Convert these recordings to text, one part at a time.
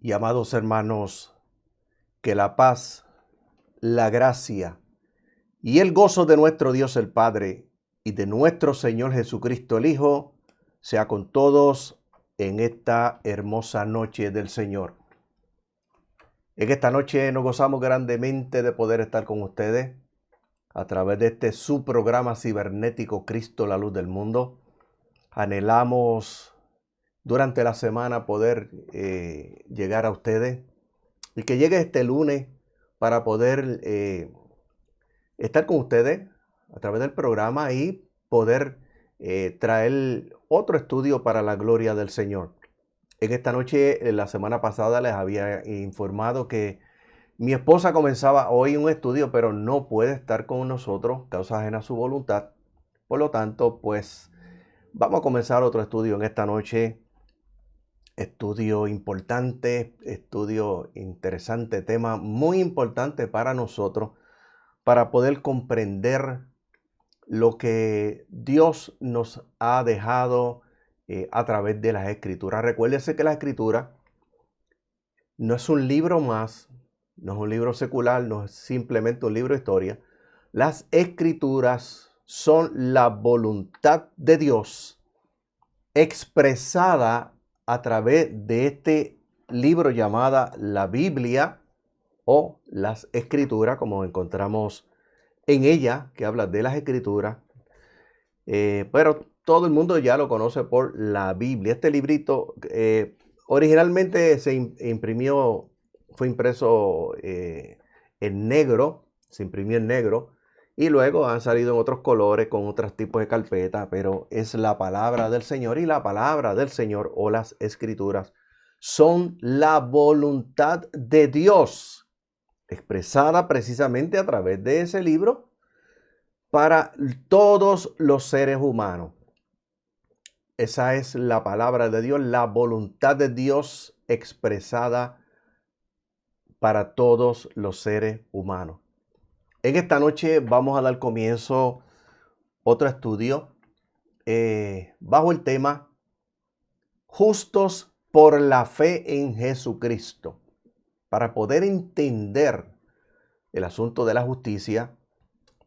Y amados hermanos, que la paz, la gracia y el gozo de nuestro Dios el Padre y de nuestro Señor Jesucristo el Hijo sea con todos en esta hermosa noche del Señor. En esta noche nos gozamos grandemente de poder estar con ustedes a través de este su programa cibernético Cristo, la luz del mundo. Anhelamos durante la semana poder llegar a ustedes y que llegue este lunes para poder estar con ustedes a través del programa y poder traer otro estudio para la gloria del Señor. En esta noche, la semana pasada, les había informado que mi esposa comenzaba hoy un estudio, pero no puede estar con nosotros, causa ajena a su voluntad. Por lo tanto, pues vamos a comenzar otro estudio en esta noche. Estudio importante, estudio interesante, tema muy importante para nosotros, para poder comprender lo que Dios nos ha dejado a través de las Escrituras. Recuérdese que la Escritura no es un libro más, no es un libro secular, no es simplemente un libro de historia. Las Escrituras son la voluntad de Dios expresada a través de este libro llamada la Biblia o las Escrituras, como encontramos en ella, que habla de las Escrituras, pero todo el mundo ya lo conoce por la Biblia. Este librito originalmente se imprimió, fue impreso en negro, se imprimió en negro, y luego han salido en otros colores con otros tipos de carpeta, pero es la palabra del Señor, y la palabra del Señor o las Escrituras son la voluntad de Dios expresada precisamente a través de ese libro para todos los seres humanos. Esa es la palabra de Dios, la voluntad de Dios expresada para todos los seres humanos. En esta noche vamos a dar comienzo a otro estudio bajo el tema Justos por la fe en Jesucristo. Para poder entender el asunto de la justicia,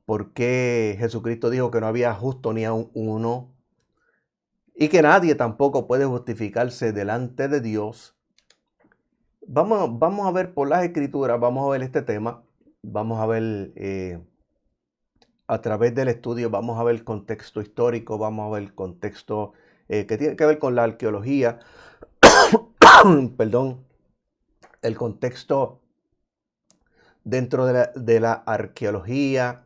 por qué Jesucristo dijo que no había justo ni aun uno y que nadie tampoco puede justificarse delante de Dios. Vamos a ver por las Escrituras, vamos a ver este tema, vamos a ver a través del estudio, vamos a ver el contexto histórico, vamos a ver el contexto que tiene que ver con la arqueología, perdón, el contexto dentro de la arqueología,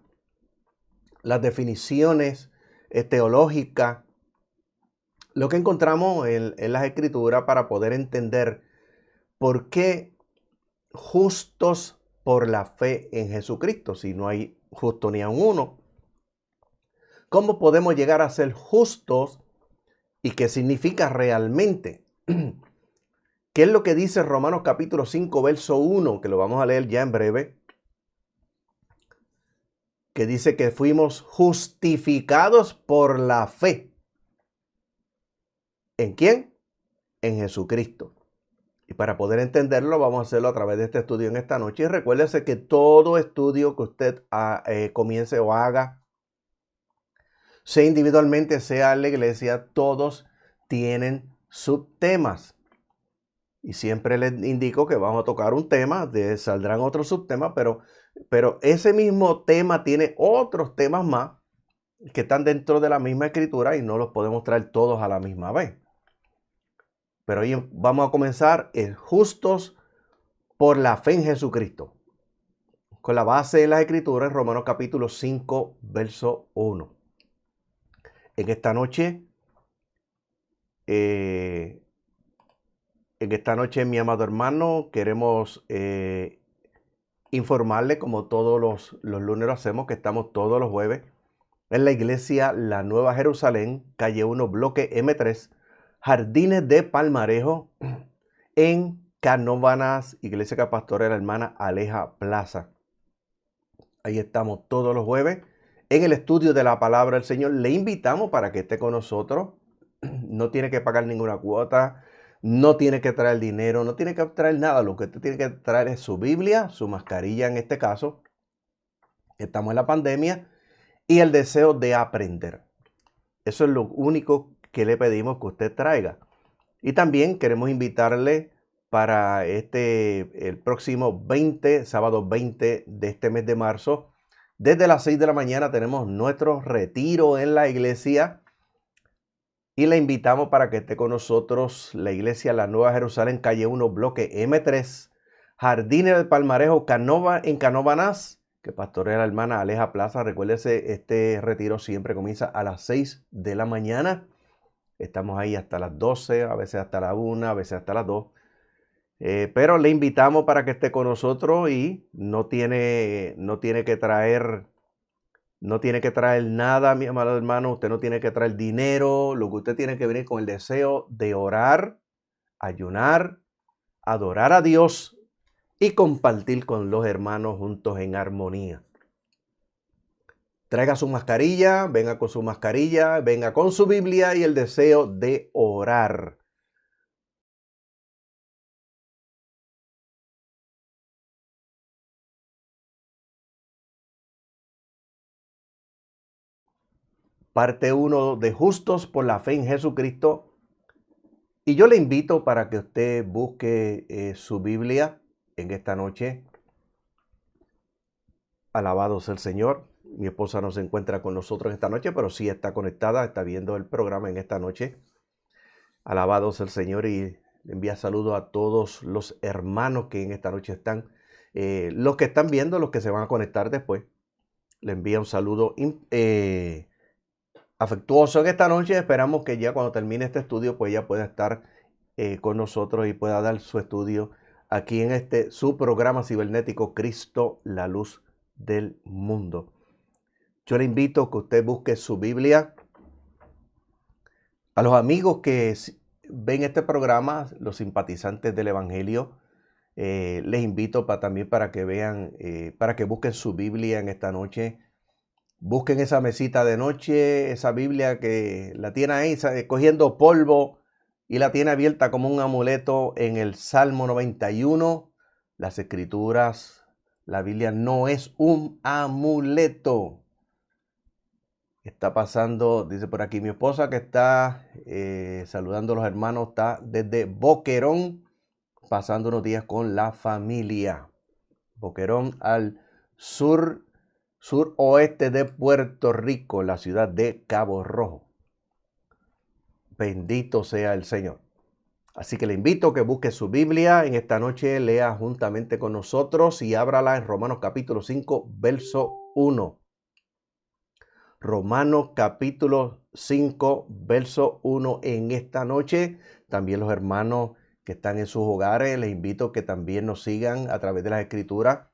las definiciones teológicas, lo que encontramos en las Escrituras para poder entender por qué justos por la fe en Jesucristo, si no hay justo ni a uno. ¿Cómo podemos llegar a ser justos y qué significa realmente? ¿Qué es lo que dice Romanos capítulo 5, verso 1, que lo vamos a leer ya en breve? Que dice que fuimos justificados por la fe. ¿En quién? En Jesucristo. Y para poder entenderlo, vamos a hacerlo a través de este estudio en esta noche. Y recuérdese que todo estudio que usted comience o haga, sea individualmente, sea en la iglesia, todos tienen subtemas. Y siempre les indico que vamos a tocar un tema, saldrán otros subtemas, pero ese mismo tema tiene otros temas más que están dentro de la misma escritura y no los podemos traer todos a la misma vez. Pero hoy vamos a comenzar justos por la fe en Jesucristo, con la base de las Escrituras, Romanos capítulo 5, verso 1. En esta noche, mi amado hermano, queremos informarle, como todos los lunes lo hacemos, que estamos todos los jueves en la iglesia La Nueva Jerusalén, calle 1, bloque M3, Jardines de Palmarejo, en Canóvanas, iglesia que pastora la hermana Aleja Plaza. Ahí estamos todos los jueves en el estudio de la palabra del Señor. Le invitamos para que esté con nosotros. No tiene que pagar ninguna cuota. No tiene que traer dinero, no tiene que traer nada. Lo que usted tiene que traer es su Biblia, su mascarilla en este caso. Estamos en la pandemia y el deseo de aprender. Eso es lo único que le pedimos que usted traiga. Y también queremos invitarle para el próximo sábado 20 de este mes de marzo. Desde las 6 de la mañana tenemos nuestro retiro en la iglesia y le invitamos para que esté con nosotros la iglesia La Nueva Jerusalén, calle 1, bloque M3, Jardines del Palmarejo, en Canóvanas, que pastorea la hermana Aleja Plaza. Recuérdese, este retiro siempre comienza a las 6 de la mañana. Estamos ahí hasta las 12, a veces hasta la 1, a veces hasta las 2. Pero le invitamos para que esté con nosotros y no tiene que traer nada, mi amado hermano. Usted no tiene que traer dinero. Lo que usted tiene que venir con el deseo de orar, ayunar, adorar a Dios y compartir con los hermanos juntos en armonía. Traiga su mascarilla, venga con su mascarilla, venga con su Biblia y el deseo de orar. Parte 1 de Justos por la Fe en Jesucristo. Y yo le invito para que usted busque su Biblia en esta noche. Alabado sea el Señor. Mi esposa no se encuentra con nosotros esta noche, pero sí está conectada, está viendo el programa en esta noche. Alabado sea el Señor y le envía saludos a todos los hermanos que en esta noche están. Los que están viendo, los que se van a conectar después. Le envía un saludo afectuoso en esta noche. Esperamos que ya cuando termine este estudio, pues ya pueda estar con nosotros y pueda dar su estudio aquí en su programa cibernético Cristo, la luz del mundo. Yo le invito a que usted busque su Biblia. A los amigos que ven este programa, los simpatizantes del Evangelio, les invito también para que vean, para que busquen su Biblia en esta noche. Busquen esa mesita de noche, esa Biblia que la tiene ahí cogiendo polvo y la tiene abierta como un amuleto en el Salmo 91. Las Escrituras, la Biblia no es un amuleto. Está pasando, dice por aquí mi esposa que está saludando a los hermanos, está desde Boquerón, pasando unos días con la familia. Boquerón al suroeste de Puerto Rico, la ciudad de Cabo Rojo. Bendito sea el Señor. Así que le invito a que busque su Biblia en esta noche, lea juntamente con nosotros y ábrala en Romanos capítulo 5, verso 1. Romanos capítulo 5, verso 1 en esta noche. También los hermanos que están en sus hogares, les invito a que también nos sigan a través de las Escrituras.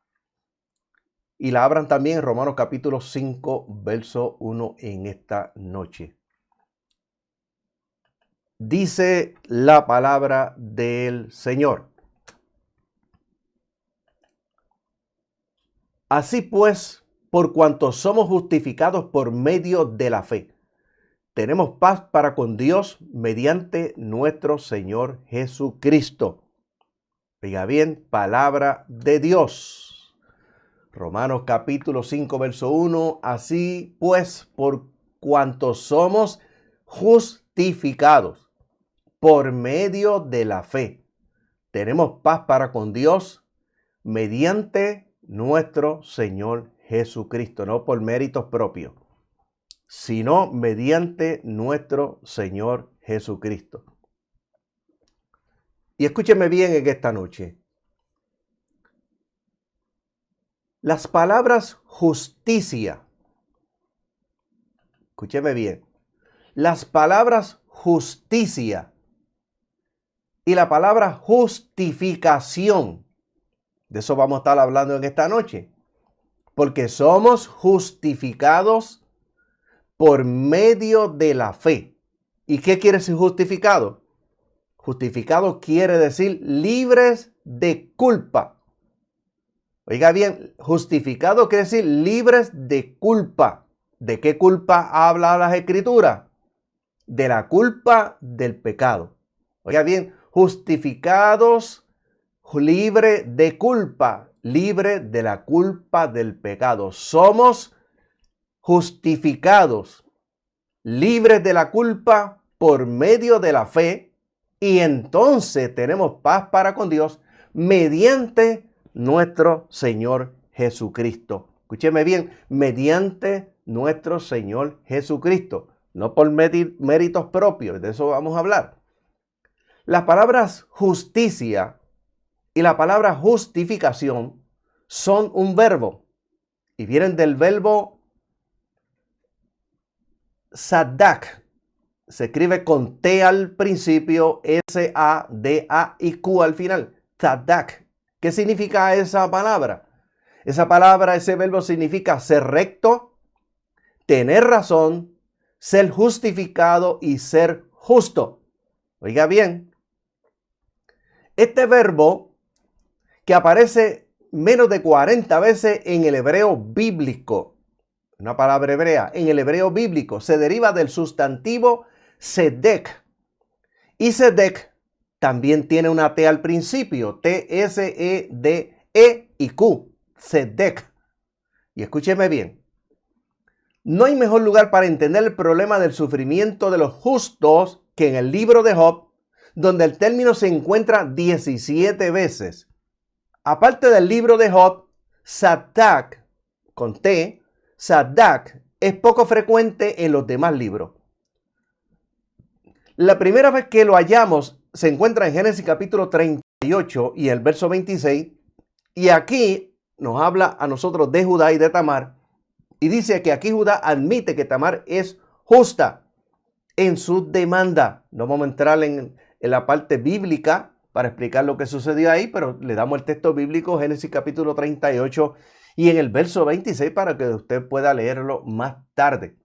Y la abran también en Romanos capítulo 5, verso 1 en esta noche. Dice la palabra del Señor. Así pues, por cuanto somos justificados por medio de la fe, tenemos paz para con Dios mediante nuestro Señor Jesucristo. Oiga bien, palabra de Dios. Romanos capítulo 5, verso 1. Así pues, por cuanto somos justificados por medio de la fe, tenemos paz para con Dios mediante nuestro Señor Jesucristo, no por méritos propios, sino mediante nuestro Señor Jesucristo. Y escúcheme bien en esta noche. Las palabras justicia, escúcheme bien, las palabras justicia y la palabra justificación, de eso vamos a estar hablando en esta noche, porque somos justificados por medio de la fe. ¿Y qué quiere decir justificado? Justificado quiere decir libres de culpa. Oiga bien, justificado quiere decir libres de culpa. ¿De qué culpa habla las Escrituras? De la culpa del pecado. Oiga bien, justificados, libre de culpa, libre de la culpa del pecado. Somos justificados, libres de la culpa por medio de la fe, y entonces tenemos paz para con Dios mediante nuestro Señor Jesucristo. Escúcheme bien, mediante nuestro Señor Jesucristo, no por méritos propios, de eso vamos a hablar. Las palabras justicia y la palabra justificación son un verbo y vienen del verbo sadak. Se escribe con T al principio, S-A-D-A-I-Q al final. Sadak. ¿Qué significa esa palabra? Esa palabra, ese verbo significa ser recto, tener razón, ser justificado y ser justo. Oiga bien, este verbo que aparece menos de 40 veces en el hebreo bíblico, una palabra hebrea, en el hebreo bíblico, se deriva del sustantivo sedek. Y sedek también tiene una T al principio, T-S-E-D-E y Q, sedek. Y escúcheme bien, no hay mejor lugar para entender el problema del sufrimiento de los justos que en el libro de Job, donde el término se encuentra 17 veces. Aparte del libro de Job, sadak, con T, sadak es poco frecuente en los demás libros. La primera vez que lo hallamos se encuentra en Génesis capítulo 38 y el verso 26. Y aquí nos habla a nosotros de Judá y de Tamar. Y dice que aquí Judá admite que Tamar es justa en su demanda. No vamos a entrar en la parte bíblica para explicar lo que sucedió ahí, pero le damos el texto bíblico, Génesis capítulo 38 y en el verso 26 para que usted pueda leerlo más tarde.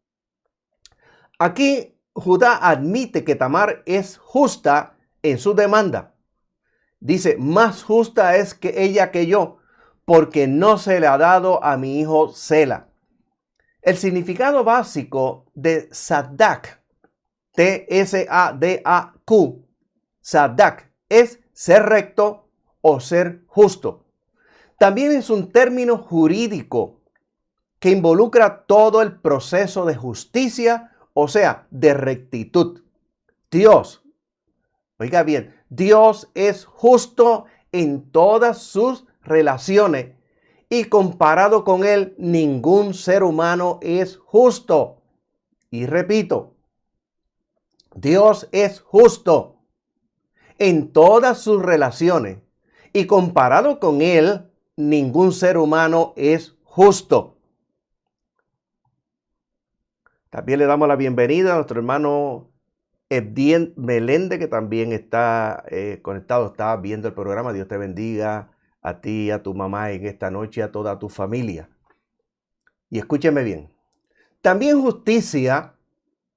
Aquí Judá admite que Tamar es justa en su demanda. Dice, más justa es que ella que yo, porque no se le ha dado a mi hijo Sela. El significado básico de sadak, T-S-A-D-A-Q, sadak, es ser recto o ser justo. También es un término jurídico que involucra todo el proceso de justicia, o sea, de rectitud. Dios, oiga bien, Dios es justo en todas sus relaciones y comparado con él, ningún ser humano es justo. Y repito, Dios es justo en todas sus relaciones y comparado con él, ningún ser humano es justo. También le damos la bienvenida a nuestro hermano Ebdien Meléndez, que también está conectado, está viendo el programa. Dios te bendiga a ti, a tu mamá en esta noche, a toda tu familia. Y escúcheme bien. También justicia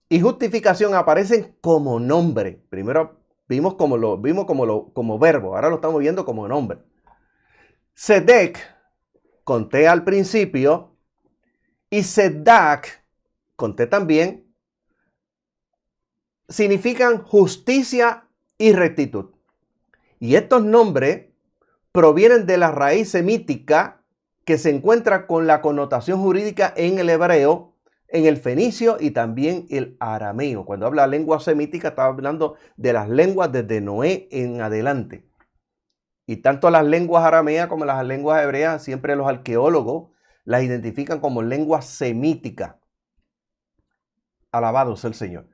y justificación aparecen como nombre. Primero vimos como verbo, ahora lo estamos viendo como nombre. Sedek, con T al principio, y Sedak, con T también, significan justicia y rectitud. Y estos nombres provienen de la raíz semítica que se encuentra con la connotación jurídica en el hebreo, en el fenicio y también el arameo. Cuando habla lengua semítica, está hablando de las lenguas desde Noé en adelante. Y tanto las lenguas arameas como las lenguas hebreas, siempre los arqueólogos las identifican como lenguas semíticas. Alabado sea el Señor.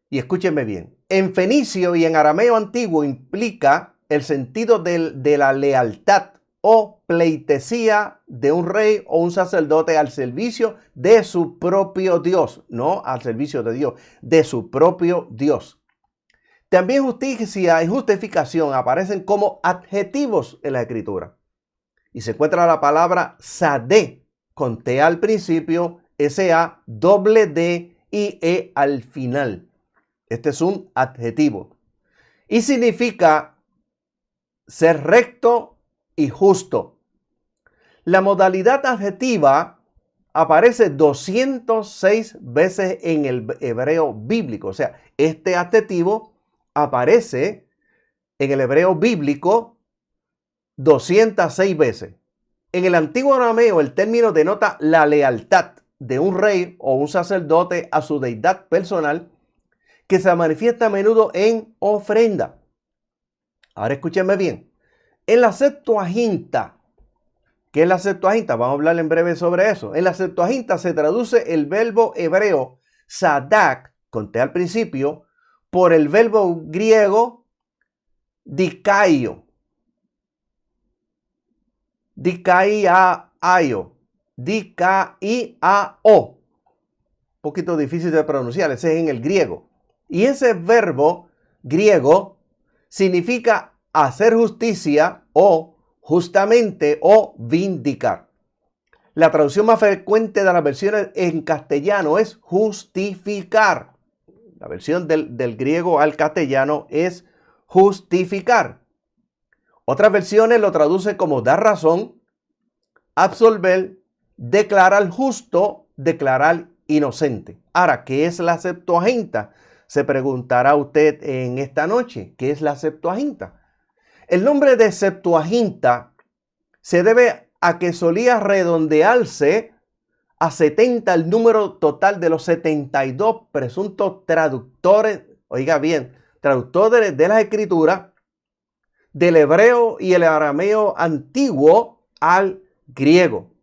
Y escúchenme bien, en fenicio y en arameo antiguo implica el sentido de la lealtad o pleitesía de un rey o un sacerdote al servicio de su propio Dios, no al servicio de Dios, de su propio Dios. También justicia y justificación aparecen como adjetivos en la Escritura. Y se encuentra la palabra sadé, con T al principio, S-A-D-D y E al final. Este es un adjetivo. Y significa ser recto y justo. La modalidad adjetiva aparece 206 veces en el hebreo bíblico. O sea, este adjetivo aparece en el hebreo bíblico 206 veces. En el antiguo arameo el término denota la lealtad de un rey o un sacerdote a su deidad personal, que se manifiesta a menudo en ofrenda. Ahora escúchenme bien. En la Septuaginta, ¿qué es la Septuaginta? Vamos a hablar en breve sobre eso. En la Septuaginta se traduce el verbo hebreo sadak, conté al principio, por el verbo griego dikaio. Dikaiao. Dikaiao. Un poquito difícil de pronunciar, ese es en el griego. Y ese verbo griego significa hacer justicia o justamente o vindicar. La traducción más frecuente de las versiones en castellano es justificar. La versión del griego al castellano es justificar. Otras versiones lo traducen como dar razón, absolver, declarar justo, declarar inocente. Ahora, ¿qué es la Septuaginta? Se preguntará usted en esta noche, ¿qué es la Septuaginta? El nombre de Septuaginta se debe a que solía redondearse a 70 el número total de los 72 presuntos traductores, oiga bien, traductores de las escrituras del hebreo y el arameo antiguo al griego.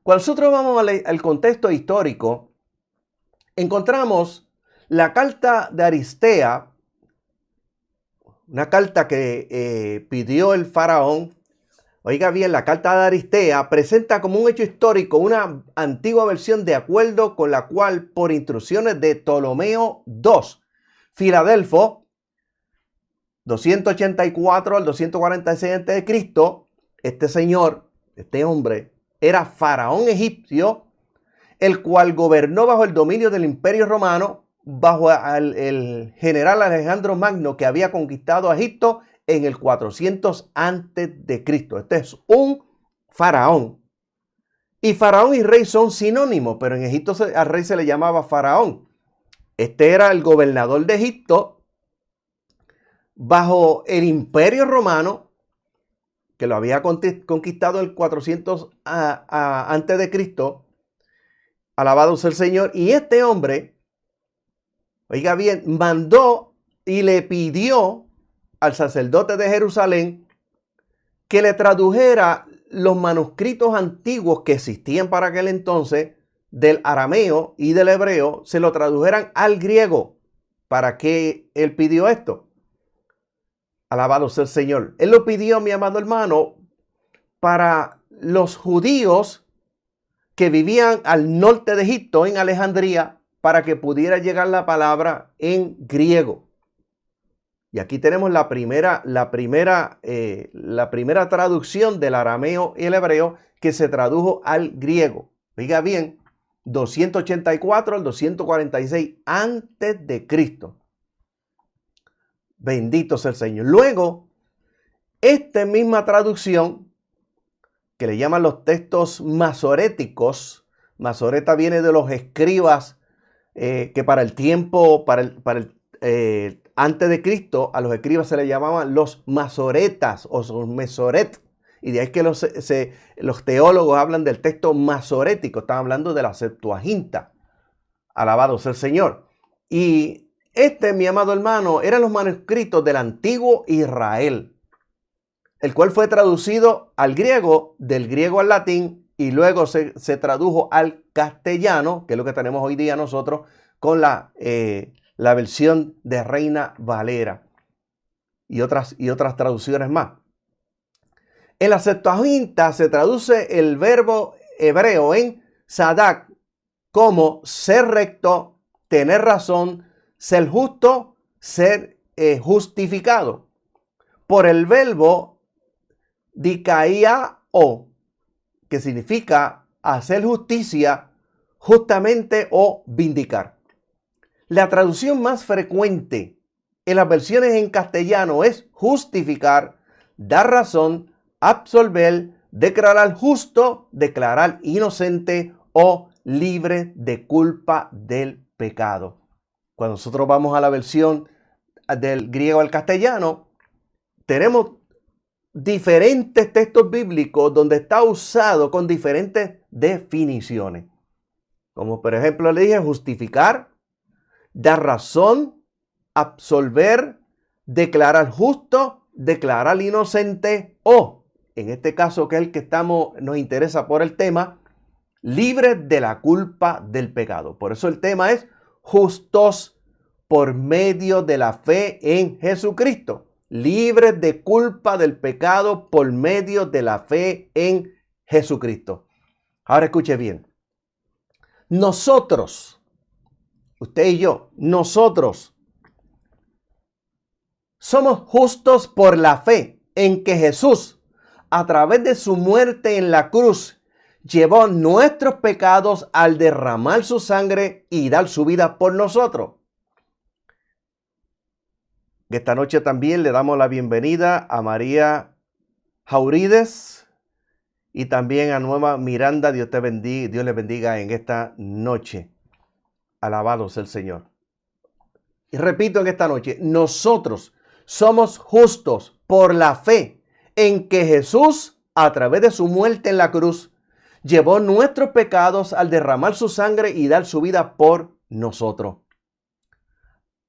Cuando nosotros vamos al contexto histórico, encontramos la carta de Aristea, una carta que pidió el faraón. Oiga bien, la carta de Aristea presenta como un hecho histórico una antigua versión de acuerdo con la cual, por instrucciones de Ptolomeo II, Filadelfo, 284 al 246 a.C., este señor, este hombre, era faraón egipcio, el cual gobernó bajo el dominio del Imperio Romano, bajo el general Alejandro Magno, que había conquistado a Egipto en el 400 a.C. Este es un faraón. Y faraón y rey son sinónimos, pero en Egipto al rey se le llamaba faraón. Este era el gobernador de Egipto bajo el Imperio Romano, que lo había conquistado en el 400 a.C. Alabado sea el Señor. Y este hombre, oiga bien, mandó y le pidió al sacerdote de Jerusalén que le tradujera los manuscritos antiguos que existían para aquel entonces del arameo y del hebreo, se lo tradujeran al griego. ¿Para qué él pidió esto? Alabado sea el Señor. Él lo pidió, mi amado hermano, para los judíos que vivían al norte de Egipto, en Alejandría, para que pudiera llegar la palabra en griego. Y aquí tenemos la primera traducción del arameo y el hebreo que se tradujo al griego. Oiga bien, 284 al 246 antes de Cristo. Bendito sea el Señor. Luego, esta misma traducción, que le llaman los textos masoréticos, masoreta viene de los escribas que para el tiempo, antes de Cristo, a los escribas se les llamaban los masoretas o los mesoret. Y de ahí es que los teólogos hablan del texto masorético, están hablando de la Septuaginta. Alabado sea el Señor. Y mi amado hermano, eran los manuscritos del antiguo Israel, el cual fue traducido al griego, del griego al latín, y luego se tradujo al castellano, que es lo que tenemos hoy día nosotros, con la versión de Reina Valera y otras traducciones más. En la Septuaginta se traduce el verbo hebreo en sadak como ser recto, tener razón, ser justo, ser justificado, por el verbo dikaiao, que significa hacer justicia, justamente o vindicar. La traducción más frecuente en las versiones en castellano es justificar, dar razón, absolver, declarar justo, declarar inocente o libre de culpa del pecado. Cuando nosotros vamos a la versión del griego al castellano, tenemos diferentes textos bíblicos donde está usado con diferentes definiciones. Como por ejemplo le dije, justificar, dar razón, absolver, declarar justo, declarar inocente o, en este caso que es el que nos interesa por el tema, libre de la culpa del pecado. Por eso el tema es justos por medio de la fe en Jesucristo. Libres de culpa del pecado por medio de la fe en Jesucristo. Ahora escuche bien. Nosotros, usted y yo, nosotros somos justos por la fe en que Jesús, a través de su muerte en la cruz, llevó nuestros pecados al derramar su sangre y dar su vida por nosotros. Esta noche también le damos la bienvenida a María Jaurides y también a Nueva Miranda. Dios les bendiga en esta noche. Alabado sea el Señor. Y repito en esta noche, nosotros somos justos por la fe en que Jesús, a través de su muerte en la cruz, llevó nuestros pecados al derramar su sangre y dar su vida por nosotros.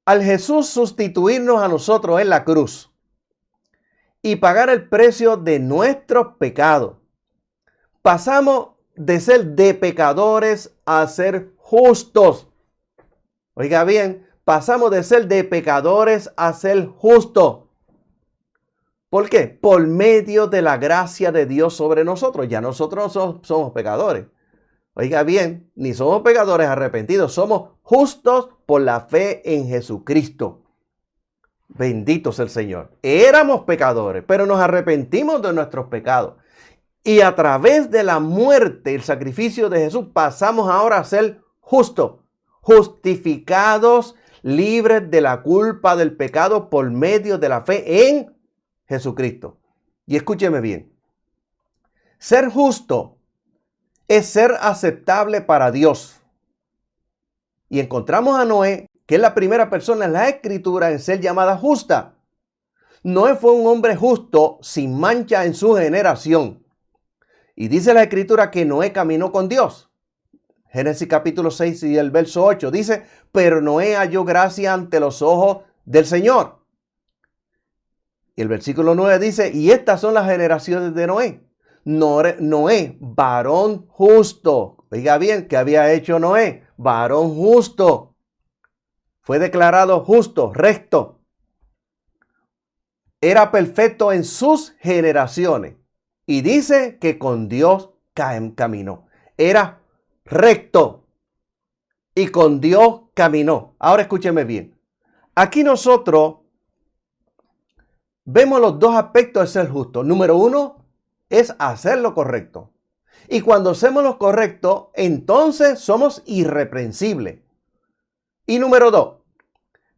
Al Jesús sustituirnos a nosotros en la cruz y pagar el precio de nuestros pecados, pasamos de ser de pecadores a ser justos. Oiga bien, pasamos de ser de pecadores a ser justos. ¿Por qué? Por medio de la gracia de Dios sobre nosotros. Ya nosotros no somos pecadores. Oiga bien, ni somos pecadores arrepentidos, somos justos por la fe en Jesucristo. Bendito sea el Señor. Éramos pecadores, pero nos arrepentimos de nuestros pecados. Y a través de la muerte, el sacrificio de Jesús, pasamos ahora a ser justos, justificados, libres de la culpa del pecado por medio de la fe en Jesucristo. Y escúcheme bien. Ser justo es ser aceptable para Dios. Y encontramos a Noé, que es la primera persona en la Escritura en ser llamada justa. Noé fue un hombre justo sin mancha en su generación. Y dice la Escritura que Noé caminó con Dios. Génesis capítulo 6 y el verso 8 dice, pero Noé halló gracia ante los ojos del Señor. Y el versículo 9 dice, y estas son las generaciones de Noé. Noé, varón justo. Oiga bien, ¿qué había hecho Noé? Varón justo. Fue declarado justo, recto. Era perfecto en sus generaciones. Y dice que con Dios caminó. Era recto. Y con Dios caminó. Ahora escúcheme bien. Aquí nosotros vemos los dos aspectos de ser justo. Número uno es hacer lo correcto. Y cuando hacemos lo correcto, entonces somos irreprensibles. Y número dos,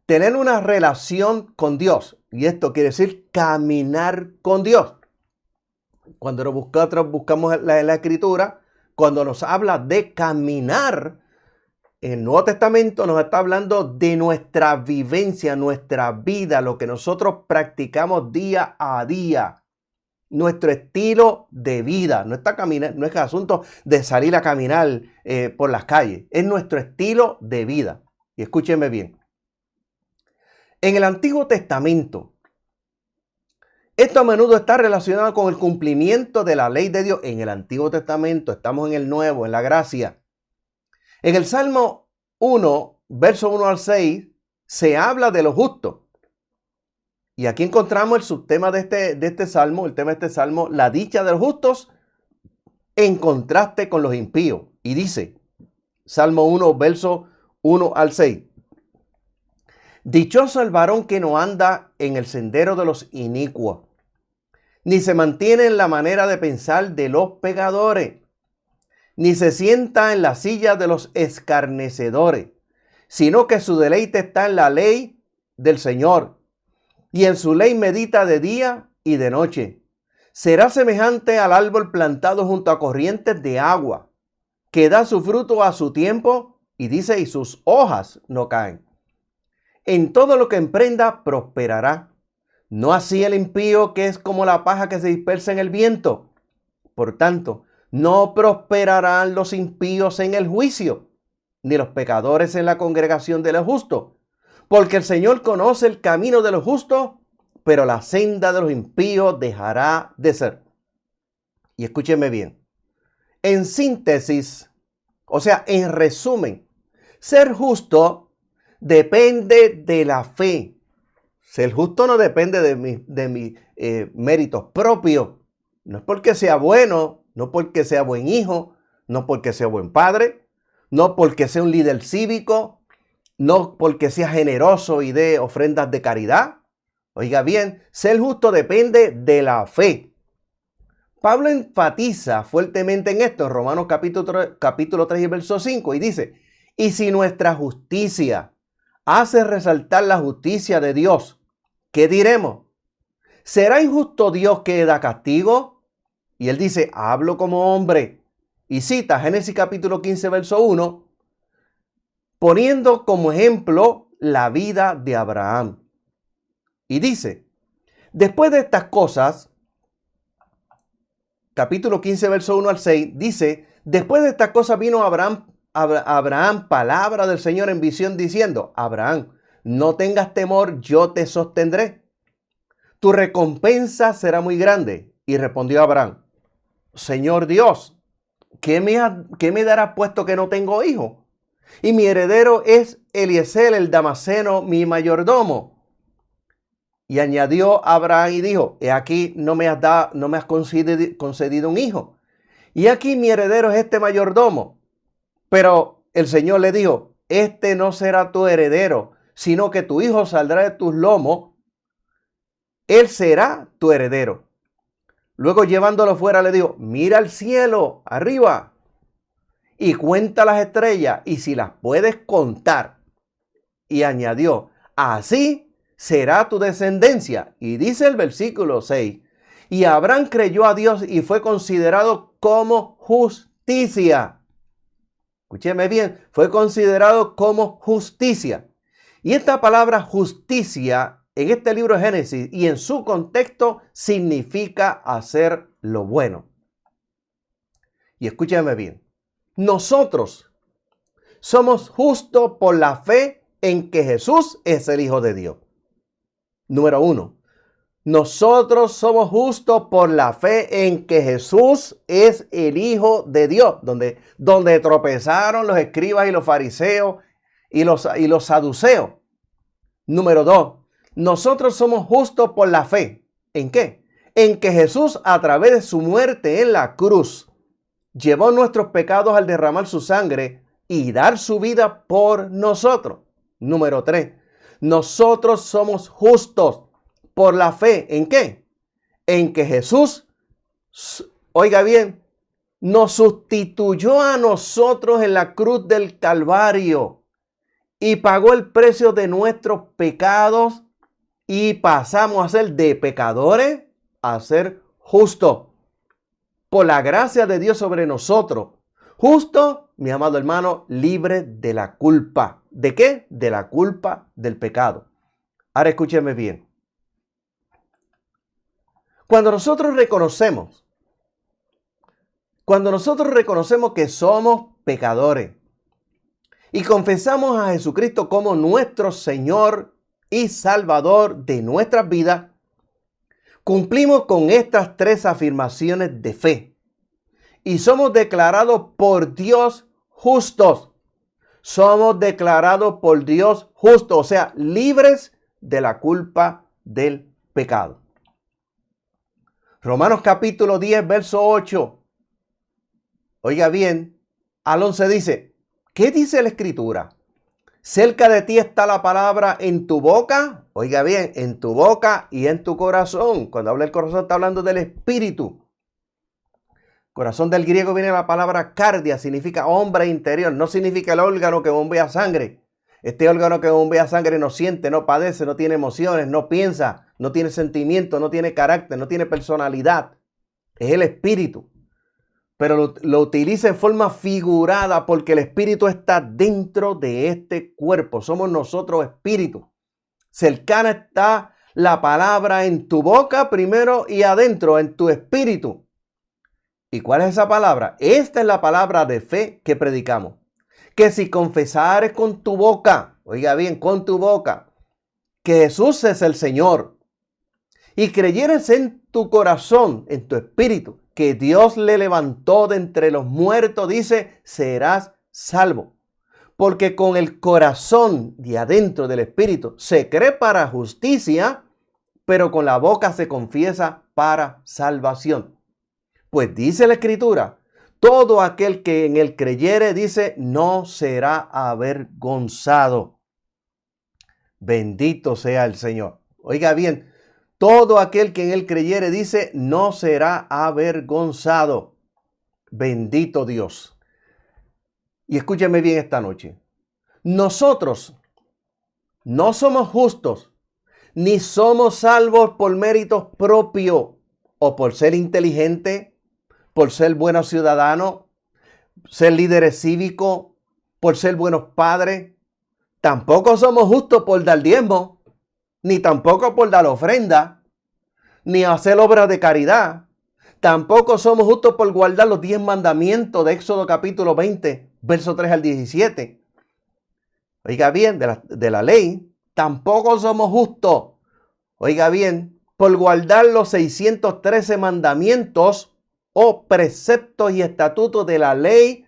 tener una relación con Dios. Y esto quiere decir caminar con Dios. Cuando nosotros buscamos la Escritura, cuando nos habla de caminar, el Nuevo Testamento nos está hablando de nuestra vivencia, nuestra vida, lo que nosotros practicamos día a día. Nuestro estilo de vida. No es asunto de salir a caminar por las calles. Es nuestro estilo de vida. Y escúchenme bien. En el Antiguo Testamento, esto a menudo está relacionado con el cumplimiento de la ley de Dios. En el Antiguo Testamento, estamos en el Nuevo, en la gracia. En el Salmo 1, verso 1 al 6, se habla de lo justo. Y aquí encontramos el subtema de este salmo, el tema de este salmo, la dicha de los justos en contraste con los impíos. Y dice, Salmo 1, verso 1 al 6. Dichoso el varón que no anda en el sendero de los inicuos, ni se mantiene en la manera de pensar de los pecadores, ni se sienta en la silla de los escarnecedores, sino que su deleite está en la ley del Señor, y en su ley medita de día y de noche. Será semejante al árbol plantado junto a corrientes de agua, que da su fruto a su tiempo, y dice, y sus hojas no caen. En todo lo que emprenda prosperará. No así el impío, que es como la paja que se dispersa en el viento. Por tanto, no prosperarán los impíos en el juicio, ni los pecadores en la congregación de los justos. Porque el Señor conoce el camino de los justos, pero la senda de los impíos dejará de ser. Y escúcheme bien. En síntesis, o sea, en resumen, ser justo depende de la fe. Ser justo no depende de mis méritos propios. No es porque sea bueno, no porque sea buen hijo, no porque sea buen padre, no porque sea un líder cívico, no porque sea generoso y dé ofrendas de caridad. Oiga bien, ser justo depende de la fe. Pablo enfatiza fuertemente en esto en Romanos capítulo 3 y verso 5 y dice, y si nuestra justicia hace resaltar la justicia de Dios, ¿qué diremos? ¿Será injusto Dios que da castigo? Y él dice, hablo como hombre. Y cita Génesis capítulo 15 verso 1, poniendo como ejemplo la vida de Abraham. Y dice, después de estas cosas, capítulo 15, verso 1 al 6, dice, después de estas cosas vino Abraham, palabra del Señor en visión diciendo, Abraham, no tengas temor, yo te sostendré. Tu recompensa será muy grande. Y respondió Abraham, Señor Dios, ¿qué me darás puesto que no tengo hijo? Y mi heredero es Eliezer el Damaseno, mi mayordomo. Y añadió Abraham y dijo, he aquí no me has concedido un hijo. Y aquí mi heredero es este mayordomo. Pero el Señor le dijo, este no será tu heredero, sino que tu hijo saldrá de tus lomos. Él será tu heredero. Luego llevándolo fuera le dijo, mira al cielo arriba y cuenta las estrellas y si las puedes contar. Y añadió, así será tu descendencia. Y dice el versículo 6, y Abraham creyó a Dios y fue considerado como justicia. Escúcheme bien, fue considerado como justicia. Y esta palabra justicia en este libro de Génesis y en su contexto significa hacer lo bueno. Y escúchame bien, nosotros somos justos por la fe en que Jesús es el Hijo de Dios. Número 1, nosotros somos justos por la fe en que Jesús es el Hijo de Dios, donde tropezaron los escribas y los fariseos y los saduceos. Número 2, nosotros somos justos por la fe. ¿En qué? En que Jesús, a través de su muerte en la cruz, llevó nuestros pecados al derramar su sangre y dar su vida por nosotros. Número 3, nosotros somos justos por la fe. ¿En qué? En que Jesús, oiga bien, nos sustituyó a nosotros en la cruz del Calvario y pagó el precio de nuestros pecados y pasamos a ser de pecadores a ser justos. Por la gracia de Dios sobre nosotros. Justo, mi amado hermano, libre de la culpa. ¿De qué? De la culpa del pecado. Ahora escúcheme bien. Cuando nosotros reconocemos que somos pecadores y confesamos a Jesucristo como nuestro Señor y Salvador de nuestras vidas, cumplimos con estas 3 afirmaciones de fe y somos declarados por Dios justos. Somos declarados por Dios justos, o sea, libres de la culpa del pecado. Romanos capítulo 10, verso 8. Oiga bien, al 11 dice, ¿qué dice la Escritura? Cerca de ti está la palabra en tu boca. Oiga bien, en tu boca y en tu corazón. Cuando habla el corazón está hablando del espíritu. Corazón del griego viene la palabra cardia, significa hombre interior. No significa el órgano que bombea sangre. Este órgano que bombea sangre no siente, no padece, no tiene emociones, no piensa, no tiene sentimiento, no tiene carácter, no tiene personalidad. Es el espíritu. Pero lo utiliza en forma figurada porque el espíritu está dentro de este cuerpo. Somos nosotros espíritu. Cercana está la palabra en tu boca primero y adentro, en tu espíritu. ¿Y cuál es esa palabra? Esta es la palabra de fe que predicamos. Que si confesares con tu boca, oiga bien, con tu boca, que Jesús es el Señor, y creyeres en tu corazón, en tu espíritu, que Dios le levantó de entre los muertos, dice, serás salvo. Porque con el corazón de adentro del espíritu se cree para justicia, pero con la boca se confiesa para salvación. Pues dice la Escritura, todo aquel que en él creyere, dice, no será avergonzado. Bendito sea el Señor. Oiga bien, todo aquel que en él creyere, dice, no será avergonzado. Bendito Dios. Y escúcheme bien esta noche. Nosotros no somos justos, ni somos salvos por méritos propios o por ser inteligente, por ser buenos ciudadanos, ser líderes cívicos, por ser buenos padres. Tampoco somos justos por dar diezmo, ni tampoco por dar ofrenda, ni hacer obras de caridad. Tampoco somos justos por guardar los 10 mandamientos de Éxodo capítulo 20, verso 3 al 17. Oiga bien, de la ley. Tampoco somos justos, oiga bien, por guardar los 613 mandamientos o preceptos y estatutos de la ley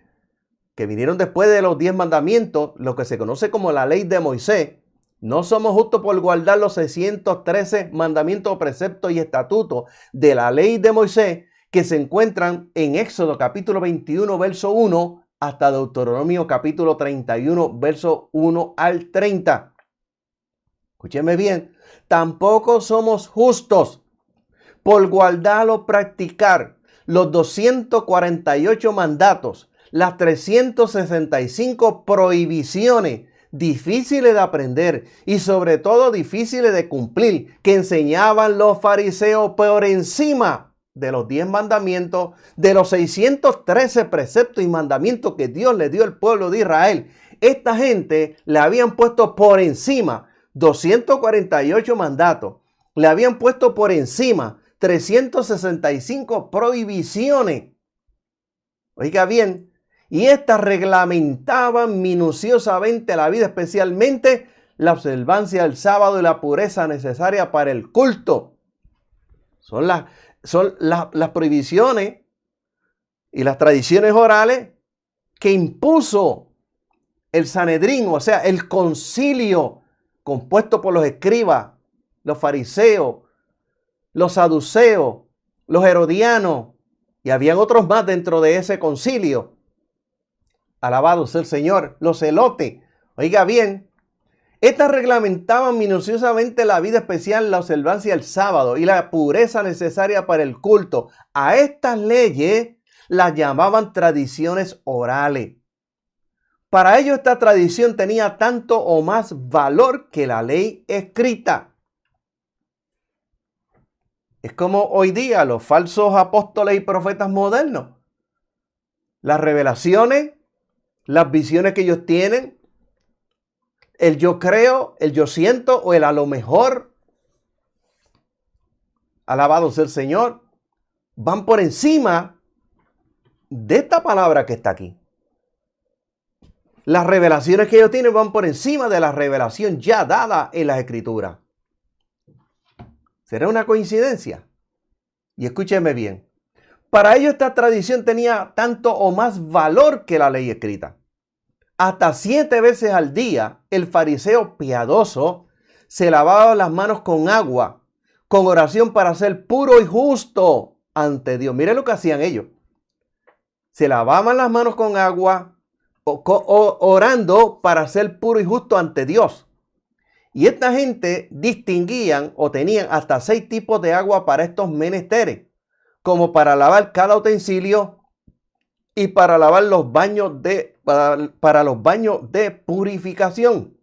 que vinieron después de los 10 mandamientos, lo que se conoce como la ley de Moisés. No somos justos por guardar los 613 mandamientos, preceptos y estatutos de la ley de Moisés que se encuentran en Éxodo capítulo 21, verso 1 hasta Deuteronomio capítulo 31, verso 1 al 30. Escúcheme bien, tampoco somos justos por guardar o practicar los 248 mandatos, las 365 prohibiciones difíciles de aprender y sobre todo difíciles de cumplir que enseñaban los fariseos por encima de los 10 mandamientos, de los 613 preceptos y mandamientos que Dios le dio al pueblo de Israel. Esta gente le habían puesto por encima 248 mandatos, le habían puesto por encima 365 prohibiciones. Oiga bien, y estas reglamentaban minuciosamente la vida, especialmente la observancia del sábado y la pureza necesaria para el culto. Son las prohibiciones y las tradiciones orales que impuso el Sanedrín, o sea, el concilio compuesto por los escribas, los fariseos, los saduceos, los herodianos, y habían otros más dentro de ese concilio. Alabado sea el Señor, los celotes. Oiga bien, estas reglamentaban minuciosamente la vida especial, la observancia del sábado y la pureza necesaria para el culto. A estas leyes las llamaban tradiciones orales. Para ellos esta tradición tenía tanto o más valor que la ley escrita. Es como hoy día los falsos apóstoles y profetas modernos. Las revelaciones, las visiones que ellos tienen, el yo creo, el yo siento o el a lo mejor, alabado sea el Señor, van por encima de esta palabra que está aquí. Las revelaciones que ellos tienen van por encima de la revelación ya dada en las Escrituras. ¿Será una coincidencia? Y escúcheme bien. Para ellos esta tradición tenía tanto o más valor que la ley escrita. Hasta 7 veces al día el fariseo piadoso se lavaba las manos con agua, con oración para ser puro y justo ante Dios. Mire lo que hacían ellos. Se lavaban las manos con agua, orando para ser puro y justo ante Dios. Y esta gente distinguían o tenían hasta 6 tipos de agua para estos menesteres, como para lavar cada utensilio y para lavar los baños para los baños de purificación.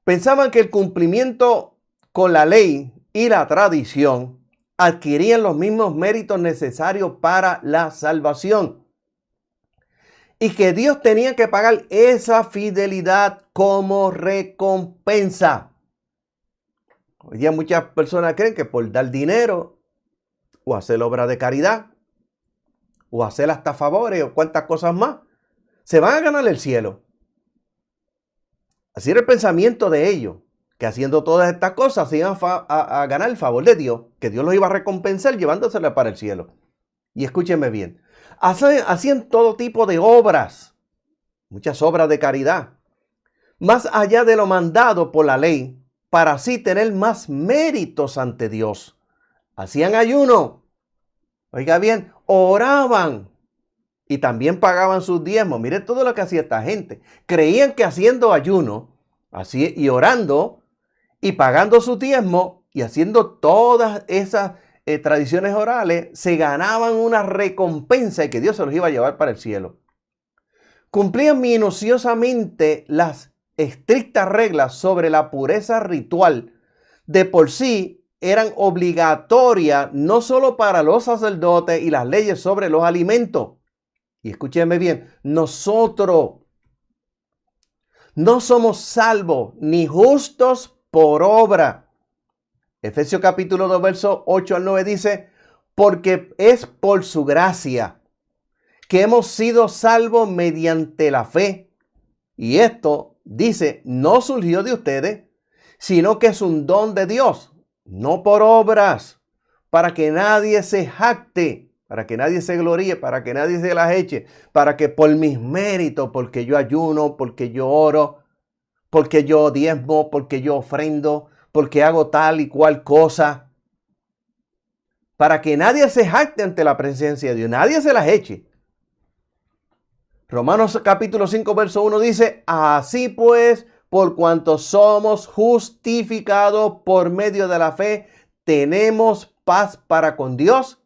Pensaban que el cumplimiento con la ley y la tradición adquirían los mismos méritos necesarios para la salvación. Y que Dios tenía que pagar esa fidelidad como recompensa. Hoy día muchas personas creen que por dar dinero o hacer obras de caridad o hacer hasta favores o cuantas cosas más, se van a ganar el cielo. Así era el pensamiento de ellos, que haciendo todas estas cosas se iban a ganar el favor de Dios, que Dios los iba a recompensar llevándosela para el cielo. Y escúchenme bien, hacían todo tipo de obras, muchas obras de caridad, más allá de lo mandado por la ley, para así tener más méritos ante Dios. Hacían ayuno, oiga bien, oraban y también pagaban sus diezmos. Mire todo lo que hacía esta gente. Creían que haciendo ayuno así, y orando y pagando sus diezmos y haciendo todas esas tradiciones orales, se ganaban una recompensa y que Dios se los iba a llevar para el cielo. Cumplían minuciosamente las estrictas reglas sobre la pureza ritual. De por sí eran obligatorias no solo para los sacerdotes y las leyes sobre los alimentos. Y escúcheme bien, nosotros no somos salvos ni justos por obra. Efesios capítulo 2, versos 8 al 9 dice, porque es por su gracia que hemos sido salvos mediante la fe. Y esto, dice, no surgió de ustedes, sino que es un don de Dios, no por obras, para que nadie se jacte, para que nadie se gloríe, para que nadie se las eche, para que por mis méritos, porque yo ayuno, porque yo oro, porque yo diezmo, porque yo ofrendo, porque hago tal y cual cosa, para que nadie se jacte ante la presencia de Dios, nadie se las eche. Romanos capítulo 5, verso 1 dice, así pues, por cuanto somos justificados por medio de la fe, tenemos paz para con Dios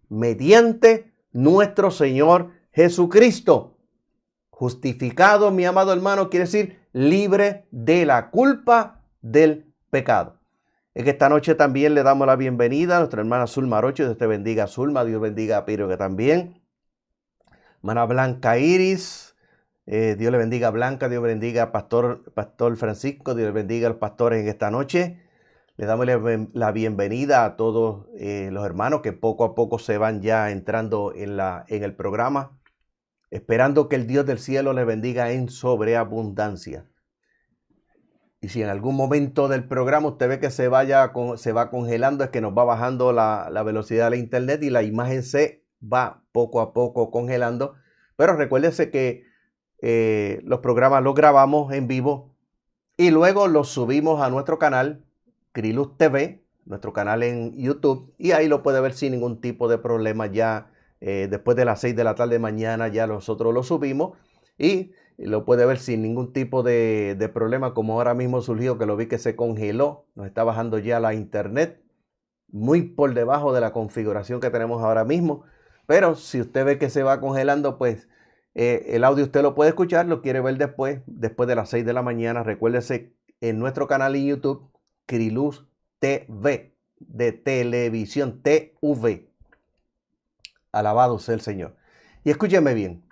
mediante nuestro Señor Jesucristo. Justificado, mi amado hermano, quiere decir libre de la culpa del pecado. Es que esta noche también le damos la bienvenida a nuestra hermana Zulma Arocho. Dios te bendiga, Zulma. Dios bendiga a Piro, que también. Hermana Blanca Iris. Dios le bendiga a Blanca. Dios bendiga a Pastor Francisco. Dios le bendiga a los pastores en esta noche. Le damos la bienvenida a todos los hermanos que poco a poco se van ya entrando en el programa, esperando que el Dios del cielo les bendiga en sobreabundancia. Y si en algún momento del programa usted ve que se va congelando, es que nos va bajando la velocidad de la internet y la imagen se va poco a poco congelando. Pero recuérdese que los programas los grabamos en vivo y luego los subimos a nuestro canal Criluz TV, nuestro canal en YouTube, y ahí lo puede ver sin ningún tipo de problema. Ya después de las 6 de la tarde mañana ya nosotros lo subimos y lo puede ver sin ningún tipo de problema, como ahora mismo surgió que lo vi que se congeló. Nos está bajando ya la internet muy por debajo de la configuración que tenemos ahora mismo, pero si usted ve que se va congelando, pues el audio usted lo puede escuchar, lo quiere ver después de las 6 de la mañana. Recuérdese en nuestro canal en YouTube Criluz TV, de televisión, TV. Alabado sea el Señor. Y escúcheme bien.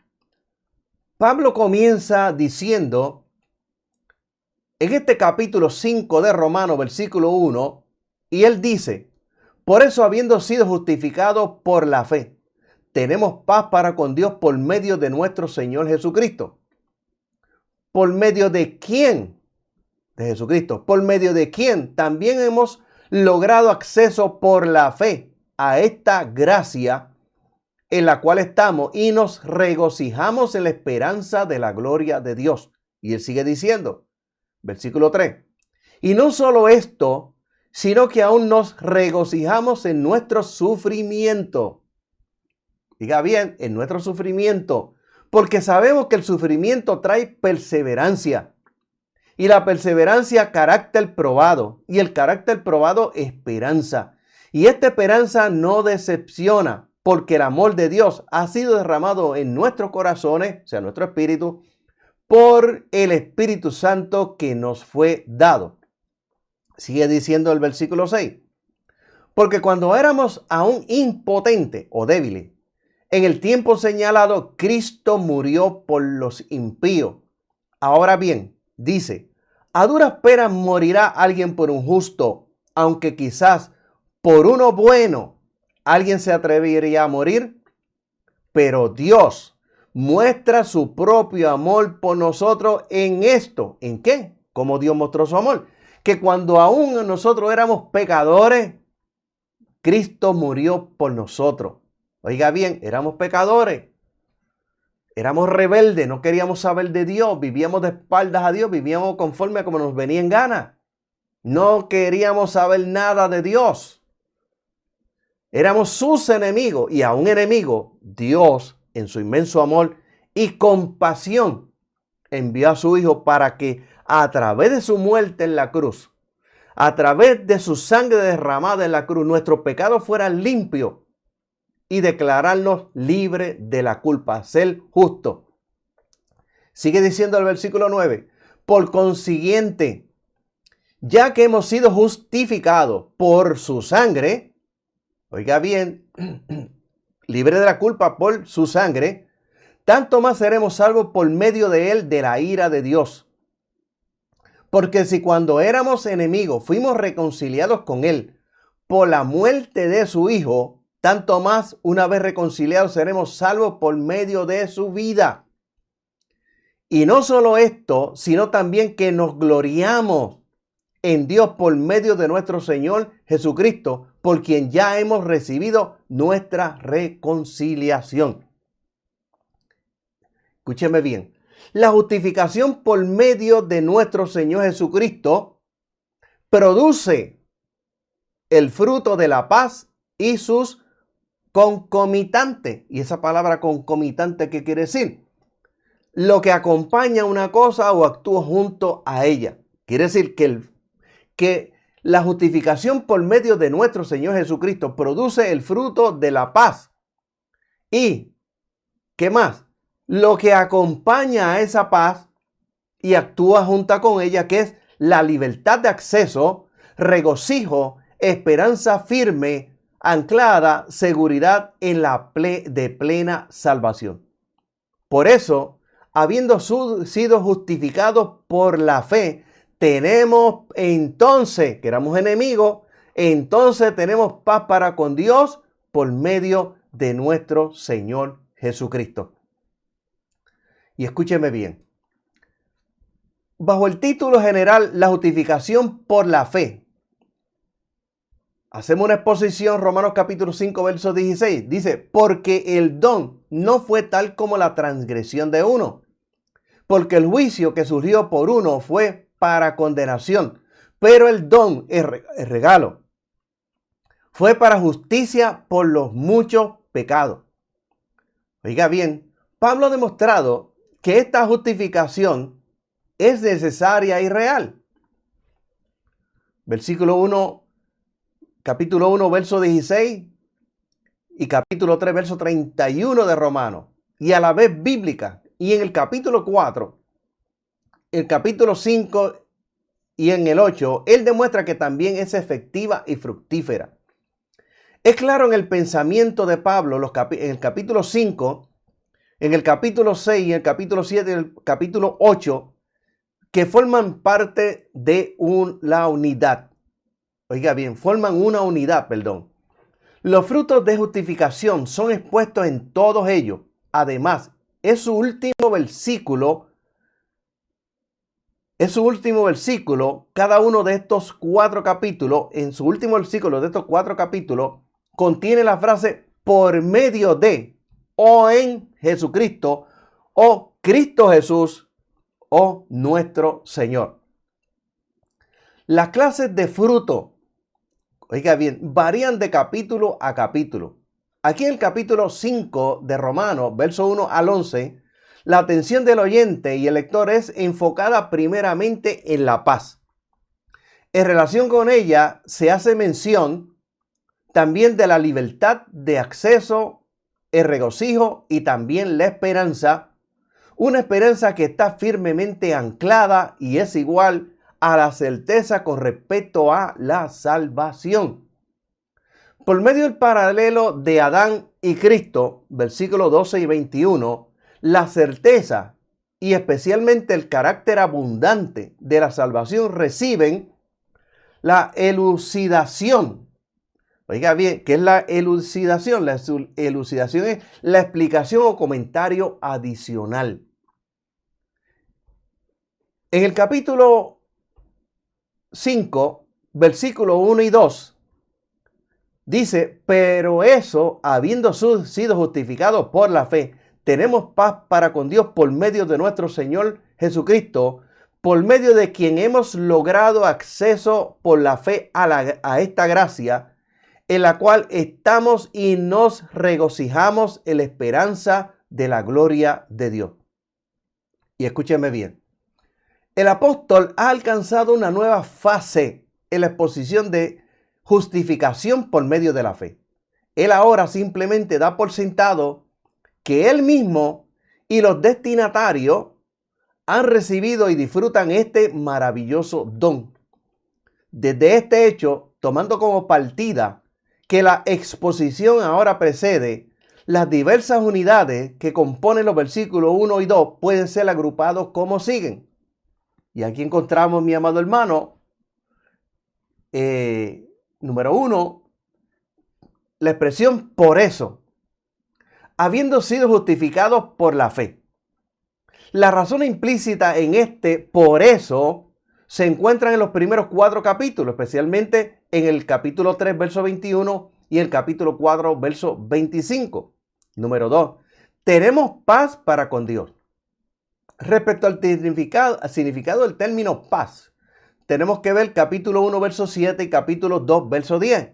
Pablo comienza diciendo en este capítulo 5 de Romanos, versículo 1, y él dice, por eso habiendo sido justificados por la fe, tenemos paz para con Dios por medio de nuestro Señor Jesucristo. ¿Por medio de quién? De Jesucristo. ¿Por medio de quién? También hemos logrado acceso por la fe a esta gracia en la cual estamos y nos regocijamos en la esperanza de la gloria de Dios. Y él sigue diciendo, versículo 3, y no solo esto, sino que aún nos regocijamos en nuestro sufrimiento. Diga bien, en nuestro sufrimiento, porque sabemos que el sufrimiento trae perseverancia. Y la perseverancia, carácter probado. Y el carácter probado, esperanza. Y esta esperanza no decepciona, porque el amor de Dios ha sido derramado en nuestros corazones, o sea, nuestro espíritu, por el Espíritu Santo que nos fue dado. Sigue diciendo el versículo 6. Porque cuando éramos aún impotentes o débiles, en el tiempo señalado, Cristo murió por los impíos. Ahora bien, dice, a duras penas morirá alguien por un justo, aunque quizás por uno bueno alguien se atrevería a morir, pero Dios muestra su propio amor por nosotros en esto. ¿En qué? ¿Cómo Dios mostró su amor? Que cuando aún nosotros éramos pecadores, Cristo murió por nosotros. Oiga bien, éramos pecadores. Éramos rebeldes, no queríamos saber de Dios, vivíamos de espaldas a Dios, vivíamos conforme a como nos venía en gana. No queríamos saber nada de Dios. Éramos sus enemigos y a un enemigo, Dios, en su inmenso amor y compasión, envió a su Hijo para que a través de su muerte en la cruz, a través de su sangre derramada en la cruz, nuestros pecados fueran limpios y declararnos libres de la culpa, ser justo. Sigue diciendo el versículo 9, por consiguiente, ya que hemos sido justificados por su sangre, oiga bien, libre de la culpa por su sangre, tanto más seremos salvos por medio de él de la ira de Dios. Porque si cuando éramos enemigos fuimos reconciliados con él por la muerte de su Hijo, tanto más una vez reconciliados seremos salvos por medio de su vida. Y no solo esto, sino también que nos gloriamos en Dios por medio de nuestro Señor Jesucristo, por quien ya hemos recibido nuestra reconciliación. Escúcheme bien. La justificación por medio de nuestro Señor Jesucristo produce el fruto de la paz y sus concomitantes. ¿Y esa palabra concomitante qué quiere decir? Lo que acompaña una cosa o actúa junto a ella. Quiere decir que la justificación por medio de nuestro Señor Jesucristo produce el fruto de la paz. ¿Y qué más? Lo que acompaña a esa paz y actúa junto con ella, que es la libertad de acceso, regocijo, esperanza firme, anclada, seguridad en la de plena salvación. Por eso, habiendo sido justificados por la fe, tenemos entonces, que éramos enemigos, entonces tenemos paz para con Dios por medio de nuestro Señor Jesucristo. Y escúcheme bien. Bajo el título general, la justificación por la fe, hacemos una exposición, Romanos capítulo 5, verso 16. Dice, porque el don no fue tal como la transgresión de uno, porque el juicio que surgió por uno fue para condenación, pero el don, el regalo, fue para justicia por los muchos pecados. Oiga bien, Pablo ha demostrado que esta justificación es necesaria y real. Versículo 1, capítulo 1, verso 16 y capítulo 3, verso 31 de Romanos, y a la vez bíblica. Y en el capítulo 4, el capítulo 5 y en el 8, él demuestra que también es efectiva y fructífera. Es claro en el pensamiento de Pablo, en el capítulo 5, en el capítulo 6 y el capítulo 7 y el capítulo 8, que forman parte de la unidad. Oiga bien, forman una unidad, perdón. Los frutos de justificación son expuestos en todos ellos. Además, es su último versículo, cada uno de estos 4 capítulos, en su último versículo de estos 4 capítulos, contiene la frase por medio de, o en Jesucristo, o Cristo Jesús, o nuestro Señor. Las clases de fruto, oiga bien, varían de capítulo a capítulo. Aquí en el capítulo 5 de Romanos, verso 1 al 11, la atención del oyente y el lector es enfocada primeramente en la paz. En relación con ella se hace mención también de la libertad de acceso, el regocijo y también la esperanza. Una esperanza que está firmemente anclada y es igual a la certeza con respecto a la salvación. Por medio del paralelo de Adán y Cristo, versículos 12 y 21, la certeza y especialmente el carácter abundante de la salvación reciben la elucidación. Oiga bien, ¿qué es la elucidación? La elucidación es la explicación o comentario adicional. En el capítulo 5, versículos 1 y 2, dice, pero eso, habiendo sido justificados por la fe, tenemos paz para con Dios por medio de nuestro Señor Jesucristo, por medio de quien hemos logrado acceso por la fe a esta gracia, en la cual estamos y nos regocijamos en la esperanza de la gloria de Dios. Y escúcheme bien. El apóstol ha alcanzado una nueva fase en la exposición de justificación por medio de la fe. Él ahora simplemente da por sentado que él mismo y los destinatarios han recibido y disfrutan este maravilloso don. Desde este hecho, tomando como partida que la exposición ahora precede, las diversas unidades que componen los versículos 1 y 2 pueden ser agrupados como siguen. Y aquí encontramos, mi amado hermano, número 1, la expresión por eso, habiendo sido justificados por la fe. La razón implícita en este por eso se encuentra en los primeros 4 capítulos, especialmente en el capítulo 3, verso 21 y el capítulo 4, verso 25. Número 2, tenemos paz para con Dios. Respecto al significado del término paz, tenemos que ver capítulo 1, verso 7 y capítulo 2, verso 10.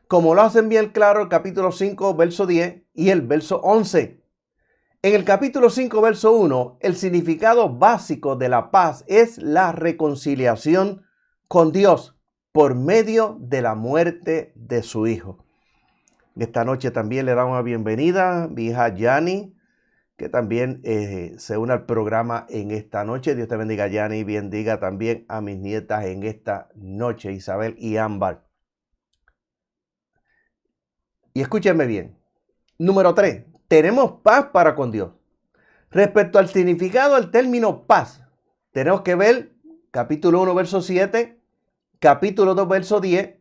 Como lo hacen bien claro el capítulo 5, verso 10 y el verso 11. En el capítulo 5, verso 1, el significado básico de la paz es la reconciliación con Dios por medio de la muerte de su Hijo. Esta noche también le damos la bienvenida a mi hija Yani, que también se une al programa en esta noche. Dios te bendiga, Yani, y bendiga también a mis nietas en esta noche, Isabel y Ámbar. Y escúchenme bien. Número 3, tenemos paz para con Dios. Respecto al significado del término paz, tenemos que ver capítulo 1, verso 7, capítulo 2, verso 10,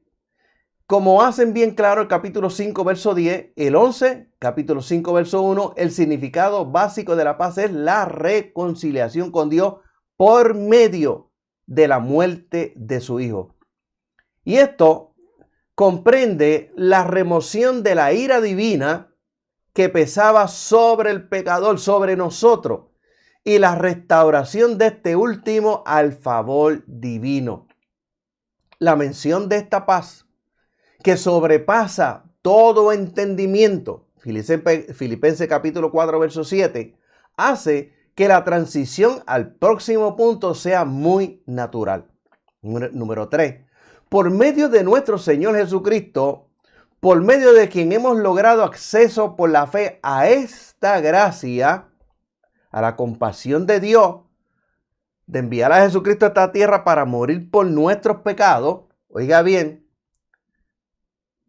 como hacen bien claro el capítulo 5, verso 10, el 11, capítulo 5, verso 1, el significado básico de la paz es la reconciliación con Dios por medio de la muerte de su Hijo. Y esto comprende la remoción de la ira divina que pesaba sobre el pecador, sobre nosotros, y la restauración de este último al favor divino. La mención de esta paz que sobrepasa todo entendimiento, Filipenses capítulo 4, verso 7, hace que la transición al próximo punto sea muy natural. Número 3. Por medio de nuestro Señor Jesucristo, por medio de quien hemos logrado acceso por la fe a esta gracia, a la compasión de Dios, de enviar a Jesucristo a esta tierra para morir por nuestros pecados, oiga bien,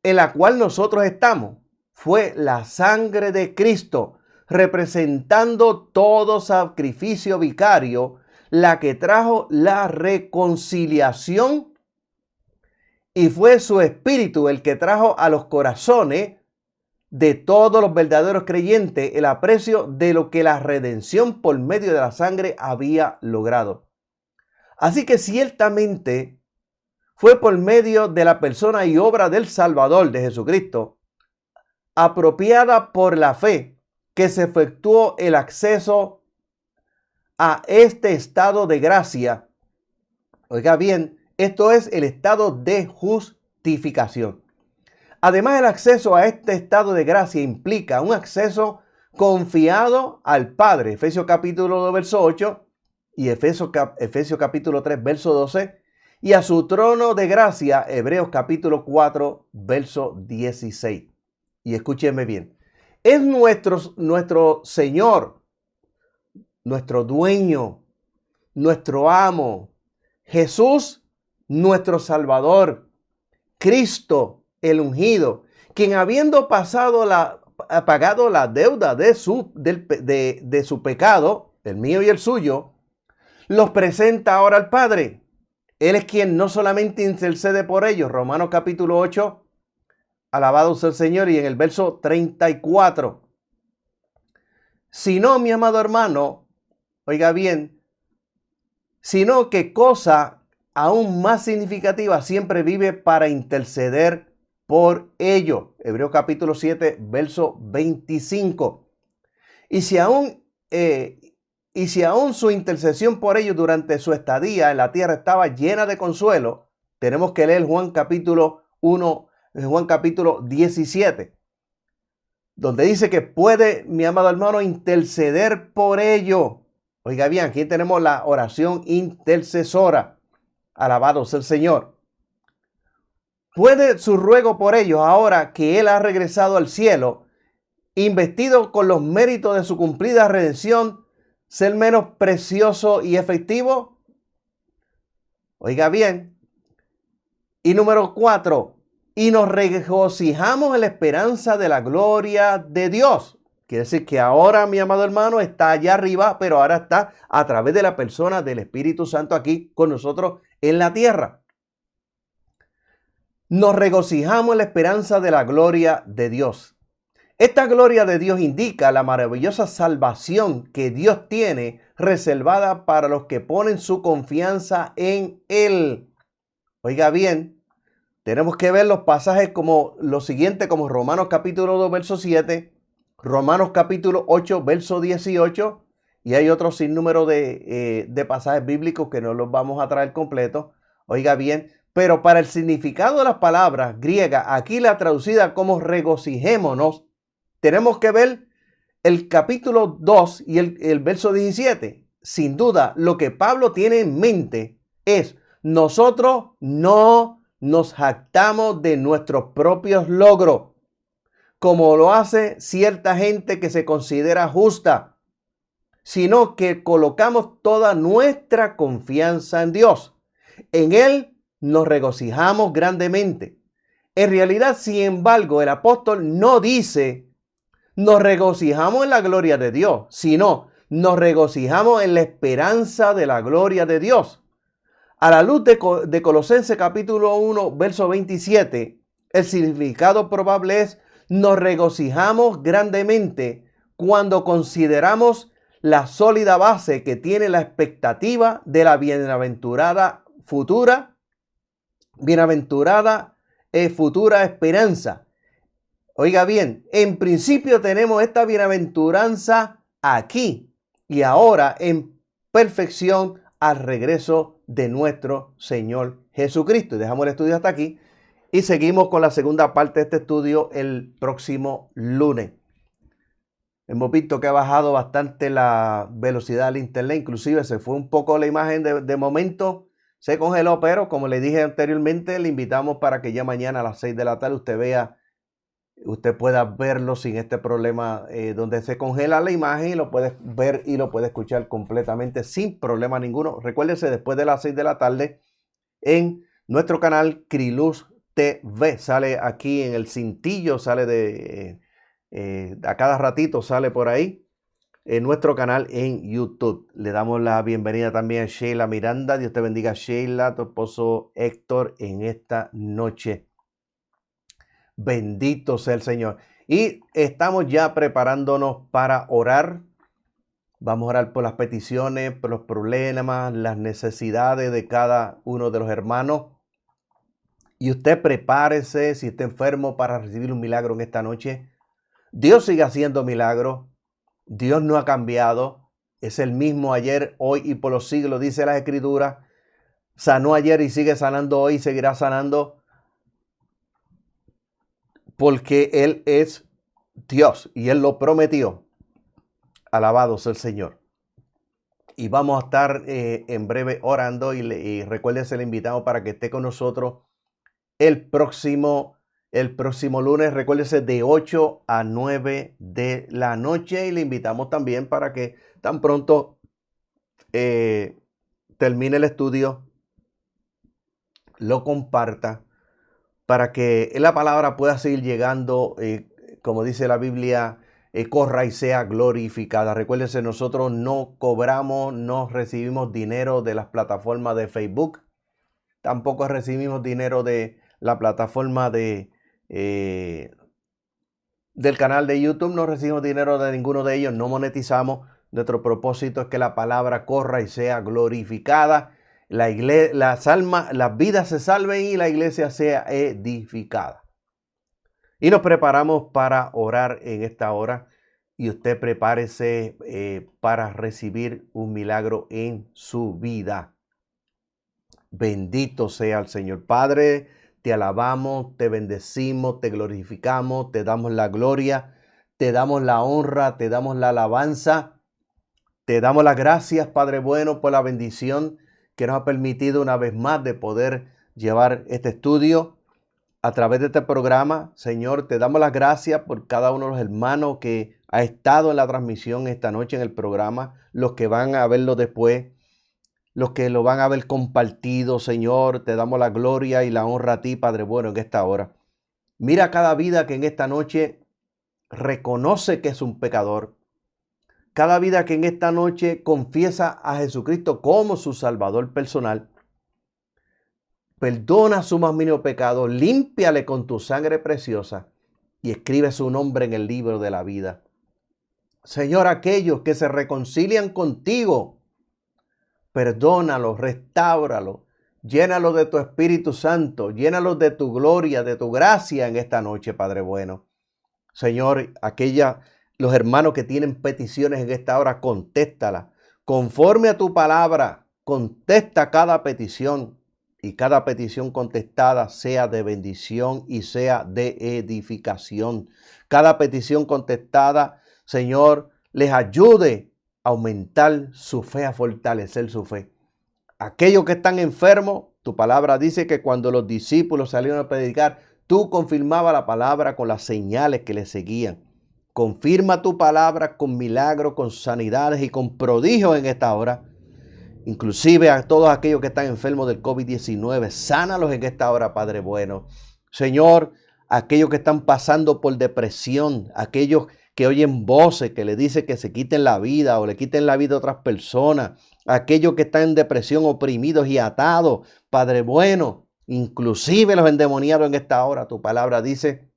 en la cual nosotros estamos, fue la sangre de Cristo, representando todo sacrificio vicario, la que trajo la reconciliación. Y fue su espíritu el que trajo a los corazones de todos los verdaderos creyentes el aprecio de lo que la redención por medio de la sangre había logrado. Así que ciertamente fue por medio de la persona y obra del Salvador, de Jesucristo, apropiada por la fe, que se efectuó el acceso a este estado de gracia. Oiga bien, esto es el estado de justificación. Además, el acceso a este estado de gracia implica un acceso confiado al Padre, Efesios capítulo 2, verso 8 y Efesios capítulo 3, verso 12, y a su trono de gracia, Hebreos capítulo 4, verso 16. Y escúchenme bien, es nuestro Señor, nuestro dueño, nuestro amo, Jesús, nuestro Salvador, Cristo, el ungido, quien habiendo pagado la deuda de su pecado, el mío y el suyo, los presenta ahora al Padre. Él es quien no solamente intercede por ellos, Romanos capítulo 8, alabado sea el Señor, y en el verso 34, sino, mi amado hermano, oiga bien, sino que cosa aún más significativa, siempre vive para interceder por ellos. Hebreos capítulo 7, verso 25. Y si aún su intercesión por ellos durante su estadía en la tierra estaba llena de consuelo, tenemos que leer Juan capítulo 1, Juan capítulo 17, donde dice que puede, mi amado hermano, interceder por ellos. Oiga bien, aquí tenemos la oración intercesora. Alabado sea el Señor. Puede su ruego por ellos, ahora que Él ha regresado al cielo, investido con los méritos de su cumplida redención, ser menos precioso y efectivo. Oiga bien. Y número 4, y nos regocijamos en la esperanza de la gloria de Dios. Quiere decir que ahora, mi amado hermano, está allá arriba, pero ahora está a través de la persona del Espíritu Santo aquí con nosotros en la tierra. Nos regocijamos en la esperanza de la gloria de Dios. Esta gloria de Dios indica la maravillosa salvación que Dios tiene reservada para los que ponen su confianza en Él. Oiga bien, tenemos que ver los pasajes como lo siguiente, como Romanos capítulo 2, verso 7, Romanos capítulo 8, verso 18, y hay otro sinnúmero de pasajes bíblicos que no los vamos a traer completos. Oiga bien, pero para el significado de las palabras griegas, aquí la traducida como regocijémonos, tenemos que ver el capítulo 2 y el verso 17. Sin duda, lo que Pablo tiene en mente es: nosotros no nos jactamos de nuestros propios logros, como lo hace cierta gente que se considera justa, sino que colocamos toda nuestra confianza en Dios. En Él nos regocijamos grandemente. En realidad, sin embargo, el apóstol no dice nos regocijamos en la gloria de Dios, sino nos regocijamos en la esperanza de la gloria de Dios. A la luz de Colosenses capítulo 1, verso 27, el significado probable es: nos regocijamos grandemente cuando consideramos la sólida base que tiene la expectativa de la bienaventurada futura esperanza. Oiga bien, en principio tenemos esta bienaventuranza aquí y ahora en perfección al regreso de nuestro Señor Jesucristo. Y dejamos el estudio hasta aquí y seguimos con la segunda parte de este estudio el próximo lunes. Hemos visto que ha bajado bastante la velocidad del internet, inclusive se fue un poco la imagen de momento, se congeló, pero como le dije anteriormente, le invitamos para que ya mañana a las 6 de la tarde usted pueda verlo sin este problema donde se congela la imagen y lo puede ver y lo puede escuchar completamente sin problema ninguno. Recuérdese, después de las 6 de la tarde en nuestro canal Criluz TV, sale aquí en el cintillo, sale a cada ratito sale por ahí en nuestro canal en YouTube. Le damos la bienvenida también a Sheila Miranda. Dios te bendiga, Sheila, tu esposo Héctor, en esta noche. Bendito sea el Señor. Y estamos ya preparándonos para orar. Vamos a orar por las peticiones, por los problemas, las necesidades de cada uno de los hermanos. Y usted prepárese si está enfermo para recibir un milagro en esta noche. Dios sigue haciendo milagros. Dios no ha cambiado. Es el mismo ayer, hoy y por los siglos, dice las Escrituras. Sanó ayer y sigue sanando hoy y seguirá sanando. Porque Él es Dios y Él lo prometió. Alabado sea el Señor. Y vamos a estar en breve orando y recuérdese, le invitamos para que esté con nosotros el próximo lunes. Recuérdese, de 8 a 9 de la noche, y le invitamos también para que tan pronto termine el estudio, lo comparta, para que la palabra pueda seguir llegando, como dice la Biblia, corra y sea glorificada. Recuérdense, nosotros no cobramos, no recibimos dinero de las plataformas de Facebook, Tampoco recibimos dinero de la plataforma del canal de YouTube. No recibimos dinero de ninguno de ellos. No monetizamos. Nuestro propósito es que la palabra corra y sea glorificada. Las vidas se salven y la iglesia sea edificada. Y nos preparamos para orar en esta hora. Y usted prepárese para recibir un milagro en su vida. Bendito sea el Señor. Padre, te alabamos, te bendecimos, te glorificamos, te damos la gloria, te damos la honra, te damos la alabanza. Te damos las gracias, Padre bueno, por la bendición que nos ha permitido una vez más de poder llevar este estudio a través de este programa. Señor, te damos las gracias por cada uno de los hermanos que ha estado en la transmisión esta noche en el programa, los que van a verlo después, los que lo van a ver compartido. Señor, te damos la gloria y la honra a ti, Padre bueno, en esta hora. Mira cada vida que en esta noche reconoce que es un pecador. Cada vida que en esta noche confiesa a Jesucristo como su Salvador personal. Perdona su más mínimo pecado, límpiale con tu sangre preciosa y escribe su nombre en el libro de la vida. Señor, aquellos que se reconcilian contigo, perdónalos, restáuralos, llénalos de tu Espíritu Santo, llénalos de tu gloria, de tu gracia en esta noche, Padre bueno. Señor, los hermanos que tienen peticiones en esta hora, contéstalas. Conforme a tu palabra, contesta cada petición. Y cada petición contestada sea de bendición y sea de edificación. Cada petición contestada, Señor, les ayude a aumentar su fe, a fortalecer su fe. Aquellos que están enfermos, tu palabra dice que cuando los discípulos salieron a predicar, tú confirmabas la palabra con las señales que les seguían. Confirma tu palabra con milagros, con sanidades y con prodigios en esta hora. Inclusive a todos aquellos que están enfermos del COVID-19, sánalos en esta hora, Padre bueno. Señor, aquellos que están pasando por depresión, aquellos que oyen voces que le dicen que se quiten la vida o le quiten la vida a otras personas, aquellos que están en depresión, oprimidos y atados, Padre bueno, inclusive los endemoniados en esta hora. Tu palabra dice,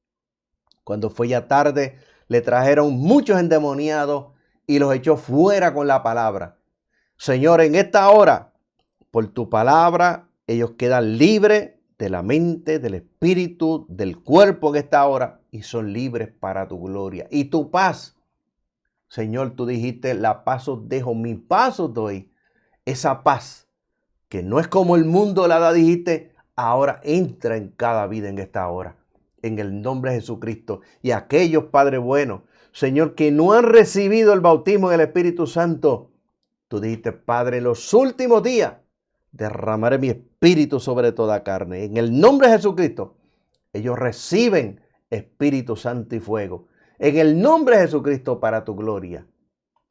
cuando fue ya tarde, le trajeron muchos endemoniados y los echó fuera con la palabra. Señor, en esta hora, por tu palabra, ellos quedan libres de la mente, del espíritu, del cuerpo en esta hora y son libres para tu gloria. Y tu paz, Señor, tú dijiste, la paz os dejo, mi paz os doy. Esa paz, que no es como el mundo la da, dijiste, ahora entra en cada vida en esta hora. En el nombre de Jesucristo. Y aquellos, Padre bueno, Señor, que no han recibido el bautismo en el Espíritu Santo, tú dijiste, Padre, en los últimos días derramaré mi espíritu sobre toda carne. En el nombre de Jesucristo, ellos reciben Espíritu Santo y fuego. En el nombre de Jesucristo, para tu gloria.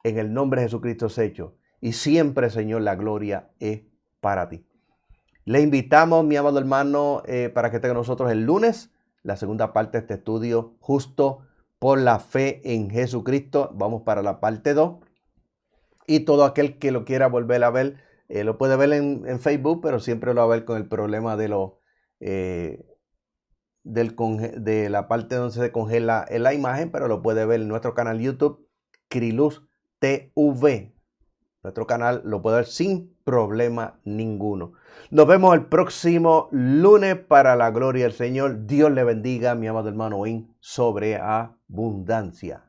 En el nombre de Jesucristo es hecho. Y siempre, Señor, la gloria es para ti. Le invitamos, mi amado hermano, para que esté con nosotros el lunes, la segunda parte de este estudio, justo por la fe en Jesucristo. Vamos para la parte 2. Y todo aquel que lo quiera volver a ver, lo puede ver en Facebook, pero siempre lo va a ver con el problema de la parte donde se congela la imagen, pero lo puede ver en nuestro canal YouTube, Criluz TV. Nuestro canal lo puede ver sin problema ninguno. Nos vemos el próximo lunes para la gloria del Señor. Dios le bendiga, mi amado hermano, en sobreabundancia.